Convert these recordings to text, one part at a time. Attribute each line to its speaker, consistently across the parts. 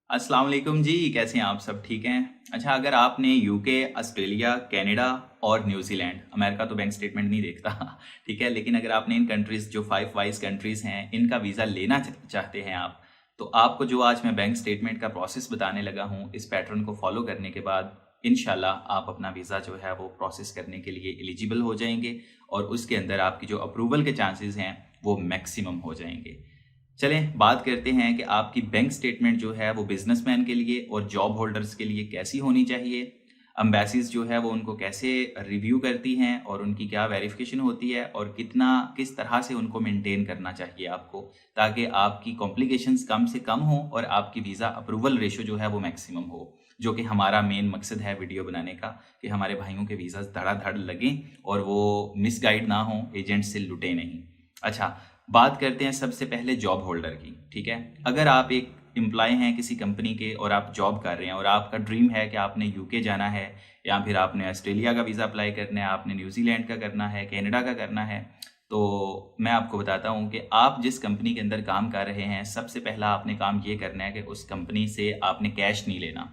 Speaker 1: अस्सलाम वालेकुम जी, कैसे हैं आप सब? ठीक हैं? अच्छा, अगर आपने यूके, ऑस्ट्रेलिया, कनाडा और न्यूजीलैंड, अमेरिका तो बैंक स्टेटमेंट नहीं देखता ठीक है, लेकिन अगर आपने इन कंट्रीज़ जो 5 वाइज़ कंट्रीज़ हैं, इनका वीज़ा लेना चाहते हैं आप, तो आपको जो आज मैं बैंक स्टेटमेंट का प्रोसेस बताने लगा हूँ, इस पैटर्न को फॉलो करने के बाद इंशाल्लाह आप अपना वीज़ा जो है वो प्रोसेस करने के लिए एलिजिबल हो जाएँगे और उसके अंदर आपकी जो अप्रूवल के चांसेस हैं, वो मैक्सिमम हो जाएँगे। चलें बात करते हैं कि आपकी बैंक स्टेटमेंट जो है वो बिजनेसमैन के लिए और जॉब होल्डर्स के लिए कैसी होनी चाहिए। एम्बेसीज जो है वो उनको कैसे रिव्यू करती हैं और उनकी क्या वेरिफिकेशन होती है और किस तरह से उनको मेंटेन करना चाहिए आपको, ताकि आपकी कॉम्प्लिकेशंस कम से कम हो और आपकी वीज़ा अप्रूवल रेशो जो है वो मैक्सिमम हो, जो कि हमारा मेन मकसद है वीडियो बनाने का, कि हमारे भाइयों के वीज़ा धड़ाधड़ लगें और वो मिसगाइड ना हो, एजेंट से लुटे नहीं। अच्छा, बात करते हैं सबसे पहले जॉब होल्डर की। ठीक है, अगर आप एक एम्प्लॉय हैं किसी कंपनी के और आप जॉब कर रहे हैं और आपका ड्रीम है कि आपने यूके जाना है या फिर आपने ऑस्ट्रेलिया का वीज़ा अप्लाई करना है, आपने न्यूजीलैंड का करना है, कनाडा का करना है, तो मैं आपको बताता हूँ कि आप जिस कंपनी के अंदर काम कर रहे हैं, सबसे पहला आपने काम ये करना है कि उस कंपनी से आपने कैश नहीं लेना।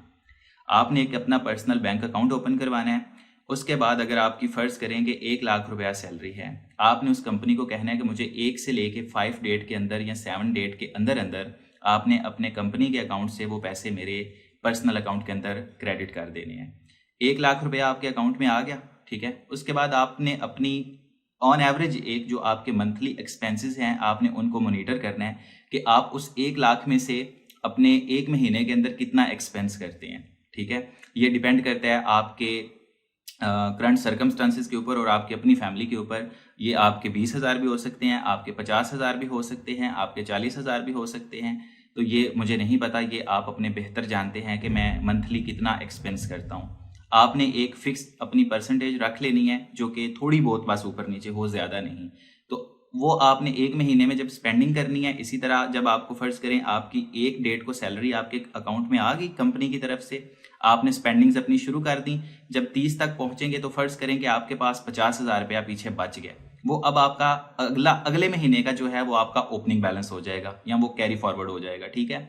Speaker 1: आपने एक अपना पर्सनल बैंक अकाउंट ओपन करवाना है। उसके बाद अगर आपकी फ़र्ज़ करेंगे 1 लाख रुपया सैलरी है, आपने उस कंपनी को कहना है कि मुझे 1 से लेके 5 डेट के अंदर या 7 डेट के अंदर अंदर आपने अपने कंपनी के अकाउंट से वो पैसे मेरे पर्सनल अकाउंट के अंदर क्रेडिट कर देने हैं। 1 लाख रुपया आपके अकाउंट में आ गया, ठीक है। उसके बाद आपने अपनी ऑन एवरेज एक जो आपके मंथली एक्सपेंसेस हैं, आपने उनको मॉनिटर करना है कि आप उस 1 लाख में से अपने 1 महीने के अंदर कितना एक्सपेंस करते हैं। ठीक है, ये डिपेंड करता है आपके करंट सर्कमस्टांसिस के ऊपर और आपकी अपनी फैमिली के ऊपर। ये आपके 20,000 भी हो सकते हैं, आपके 50,000 भी हो सकते हैं, आपके 40,000 भी हो सकते हैं। तो ये मुझे नहीं पता, ये आप अपने बेहतर जानते हैं कि मैं मंथली कितना एक्सपेंस करता हूँ। आपने एक फिक्स अपनी परसेंटेज रख लेनी है, जो कि थोड़ी बहुत बस ऊपर नीचे हो, ज़्यादा नहीं। तो वो आपने 1 महीने में जब स्पेंडिंग करनी है। इसी तरह जब आपको फ़र्ज़ करें आपकी एक डेट को सैलरी आपके अकाउंट में आ गई कंपनी की तरफ से, आपने स्पेंडिंग्स अपनी शुरू कर दी। जब 30 तक पहुंचेंगे तो फ़र्ज़ करें कि आपके पास 50,000 रुपया पीछे बच गया। वो अब आपका अगले महीने का जो है वो आपका ओपनिंग बैलेंस हो जाएगा या वो कैरी फॉरवर्ड हो जाएगा। ठीक है,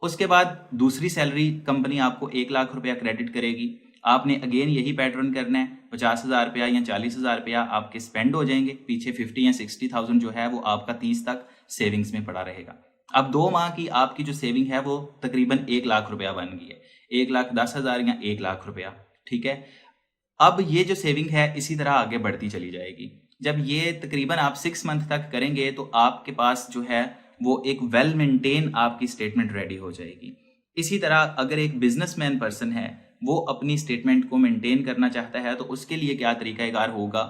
Speaker 1: उसके बाद दूसरी सैलरी कंपनी आपको 1 लाख रुपया क्रेडिट करेगी। आपने अगेन यही पैटर्न करना है, 50,000 रुपया या 40,000 रुपया आपके स्पेंड हो जाएंगे। पीछे 50 या 60,000 जो है वो आपका 30 तक सेविंग्स में पड़ा रहेगा। अब 2 माह की आपकी जो सेविंग है वो तकरीबन 1 लाख रुपया बन गई है, 1,10,000 या 1 लाख रुपया। ठीक है, अब ये जो सेविंग है इसी तरह आगे बढ़ती चली जाएगी। जब ये तकरीबन आप 6 मंथ तक करेंगे तो आपके पास जो है वो एक वेल मेंटेन आपकी स्टेटमेंट रेडी हो जाएगी। इसी तरह अगर एक बिजनेसमैन पर्सन है, वो अपनी स्टेटमेंट को मेंटेन करना चाहता है, तो उसके लिए क्या तरीकाकार होगा।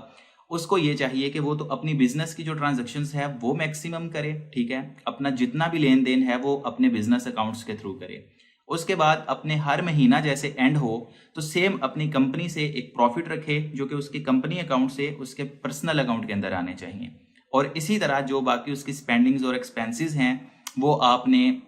Speaker 1: उसको ये चाहिए कि वो तो अपनी बिजनेस की जो ट्रांजैक्शंस है वो मैक्सिमम करे। ठीक है, अपना जितना भी लेन देन है वो अपने बिजनेस अकाउंट्स के थ्रू करे। उसके बाद अपने हर महीना जैसे एंड हो तो सेम अपनी कंपनी से एक प्रॉफिट रखे, जो कि उसकी कंपनी अकाउंट से उसके पर्सनल अकाउंट के अंदर आने चाहिए। और इसी तरह जो बाकी उसकी स्पेंडिंग्स और एक्सपेंसेस हैं, वो आपने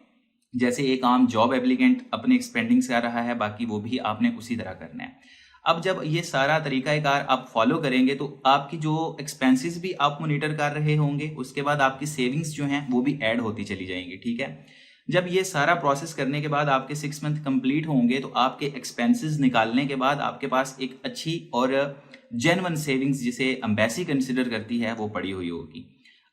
Speaker 1: जैसे एक आम जॉब एप्लीकेंट अपने एक्सपेंडिंग्स कर रहा है, बाकी वो भी आपने उसी तरह करना है। अब जब ये सारा तरीकाकार आप फॉलो करेंगे तो आपकी जो एक्सपेंसेस भी आप मॉनिटर कर रहे होंगे, उसके बाद आपकी सेविंग्स जो हैं वो भी ऐड होती चली जाएंगी। ठीक है, जब ये सारा प्रोसेस करने के बाद आपके 6 मंथ कंप्लीट होंगे तो आपके एक्सपेंसेस निकालने के बाद आपके पास एक अच्छी और जेन्युइन सेविंग्स, जिसे एम्बेसी कंसिडर करती है, वो पड़ी हुई होगी।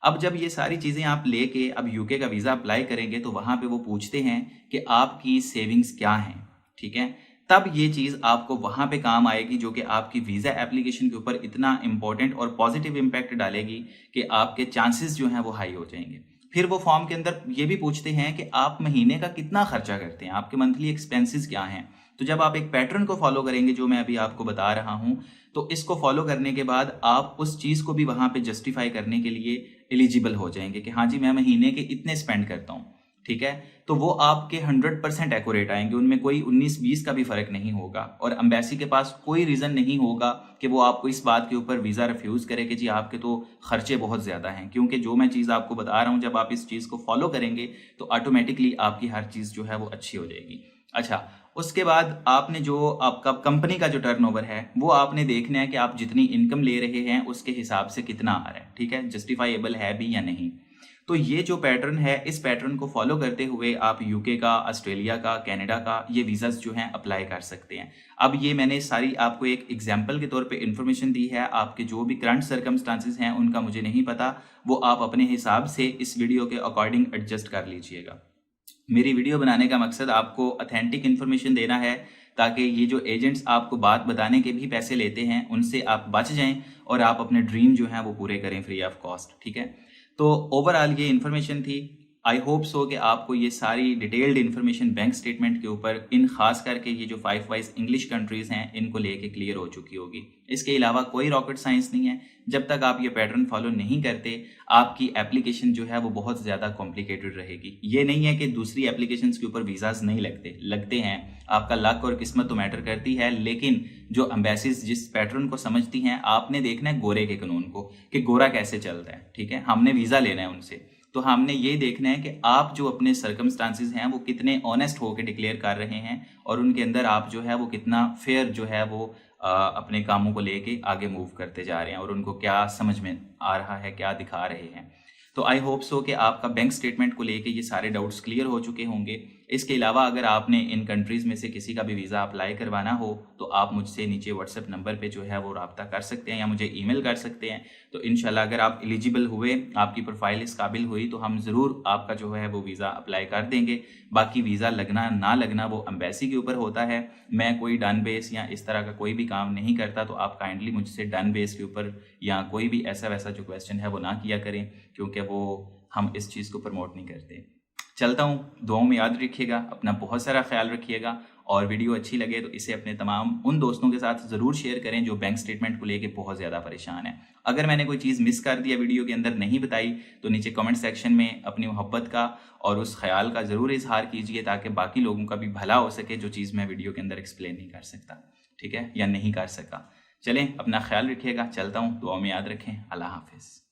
Speaker 1: अब जब ये सारी चीज़ें आप लेके अब यूके का वीज़ा अप्लाई करेंगे तो वहाँ पे वो पूछते हैं कि आपकी सेविंग्स क्या हैं। ठीक है, तब ये चीज़ आपको वहाँ पे काम आएगी, जो कि आपकी वीज़ा एप्लीकेशन के ऊपर इतना इंपॉर्टेंट और पॉजिटिव इम्पैक्ट डालेगी कि आपके चांसेस जो हैं वो हाई हो जाएंगे। फिर वो फॉर्म के अंदर ये भी पूछते हैं कि आप महीने का कितना खर्चा करते हैं, आपके मंथली एक्सपेंसेस क्या हैं। तो जब आप एक पैटर्न को फॉलो करेंगे जो मैं अभी आपको बता रहा हूँ, तो इसको फॉलो करने के बाद आप उस चीज़ को भी वहाँ पे जस्टिफाई करने के लिए एलिजिबल हो जाएंगे कि हाँ जी, मैं महीने के इतने स्पेंड करता हूँ। ठीक है, तो वो आपके 100% एक्यूरेट आएंगे, उनमें कोई 19-20 का भी फर्क नहीं होगा और एम्बेसी के पास कोई रीज़न नहीं होगा कि वो आपको इस बात के ऊपर वीज़ा रिफ्यूज़ करे कि जी आपके तो खर्चे बहुत ज़्यादा हैं। क्योंकि जो मैं चीज़ आपको बता रहा हूँ, जब आप इस चीज़ को फॉलो करेंगे तो ऑटोमेटिकली आपकी हर चीज़ जो है वो अच्छी हो जाएगी। अच्छा, उसके बाद आपने जो आपका कंपनी का जो टर्नओवर है वो आपने देखना है कि आप जितनी इनकम ले रहे हैं उसके हिसाब से कितना आ रहा है। ठीक है, जस्टिफाइएबल है भी या नहीं। तो ये जो पैटर्न है, इस पैटर्न को फॉलो करते हुए आप यूके का, ऑस्ट्रेलिया का, कनाडा का ये वीज़ाज़ जो हैं अप्लाई कर सकते हैं। अब ये मैंने सारी आपको एक एग्जांपल के तौर पे इन्फॉर्मेशन दी है। आपके जो भी करंट सर्कमस्टांसेस हैं उनका मुझे नहीं पता, वो आप अपने हिसाब से इस वीडियो के अकॉर्डिंग एडजस्ट कर लीजिएगा। मेरी वीडियो बनाने का मकसद आपको ऑथेंटिक इन्फॉर्मेशन देना है, ताकि ये जो एजेंट्स आपको बात बताने के भी पैसे लेते हैं उनसे आप बच जाएं और आप अपने ड्रीम जो हैं वो पूरे करें फ्री ऑफ कॉस्ट। ठीक है, तो ओवरऑल ये इन्फॉर्मेशन थी। आई होप सो कि आपको ये सारी डिटेल्ड इन्फॉर्मेशन बैंक स्टेटमेंट के ऊपर, इन खास करके ये जो 5 वाइज इंग्लिश कंट्रीज हैं इनको लेके क्लियर हो चुकी होगी। इसके अलावा कोई रॉकेट साइंस नहीं है। जब तक आप ये पैटर्न फॉलो नहीं करते, आपकी एप्लीकेशन जो है वो बहुत ज़्यादा कॉम्प्लिकेटेड रहेगी। ये नहीं है कि दूसरी एप्लीकेशन के ऊपर वीज़ाज नहीं लगते हैं, आपका लक और किस्मत तो मैटर करती है, लेकिन जो एम्बेसीज जिस पैटर्न को समझती हैं, आपने देखना है गोरे के कानून को कि गोरा कैसे चलता है। ठीक है, हमने वीज़ा लेना है उनसे, तो हमने ये देखना है कि आप जो अपने सर्कमस्टांसेस हैं वो कितने ऑनेस्ट होकर डिक्लेयर कर रहे हैं और उनके अंदर आप जो है वो कितना फेयर जो है वो अपने कामों को लेके आगे मूव करते जा रहे हैं और उनको क्या समझ में आ रहा है, क्या दिखा रहे हैं। तो आई होप सो कि आपका बैंक स्टेटमेंट को लेके ये सारे डाउट्स क्लियर हो चुके होंगे। इसके अलावा अगर आपने इन कंट्रीज़ में से किसी का भी वीज़ा अप्लाई करवाना हो तो आप मुझसे नीचे व्हाट्सएप नंबर पे जो है वो रब्ता कर सकते हैं या मुझे ईमेल कर सकते हैं। तो इंशाल्लाह अगर आप एलिजिबल हुए, आपकी प्रोफाइल इस काबिल हुई, तो हम ज़रूर आपका जो है वो वीज़ा अप्लाई कर देंगे। बाकी वीज़ा लगना ना लगना वो एम्बेसी के ऊपर होता है। मैं कोई डन बेस या इस तरह का कोई भी काम नहीं करता, तो आप काइंडली मुझसे डन बेस के ऊपर या कोई भी ऐसा वैसा जो क्वेश्चन है वो ना किया करें, क्योंकि वो हम इस चीज़ को प्रमोट नहीं करते। चलता हूँ, दुआओं में याद रखिएगा, अपना बहुत सारा ख्याल रखिएगा और वीडियो अच्छी लगे तो इसे अपने तमाम उन दोस्तों के साथ ज़रूर शेयर करें जो बैंक स्टेटमेंट को लेके बहुत ज़्यादा परेशान है। अगर मैंने कोई चीज़ मिस कर दिया, वीडियो के अंदर नहीं बताई, तो नीचे कमेंट सेक्शन में अपनी मोहब्बत का और उस ख्याल का ज़रूर इजहार कीजिए, ताकि बाकी लोगों का भी भला हो सके जो चीज़ मैं वीडियो के अंदर एक्सप्लेन नहीं कर सकता। ठीक है, या नहीं कर सका। चलें, अपना ख्याल रखिएगा, चलता हूँ, दुआ में याद रखें। अल्लाह हाफिज़।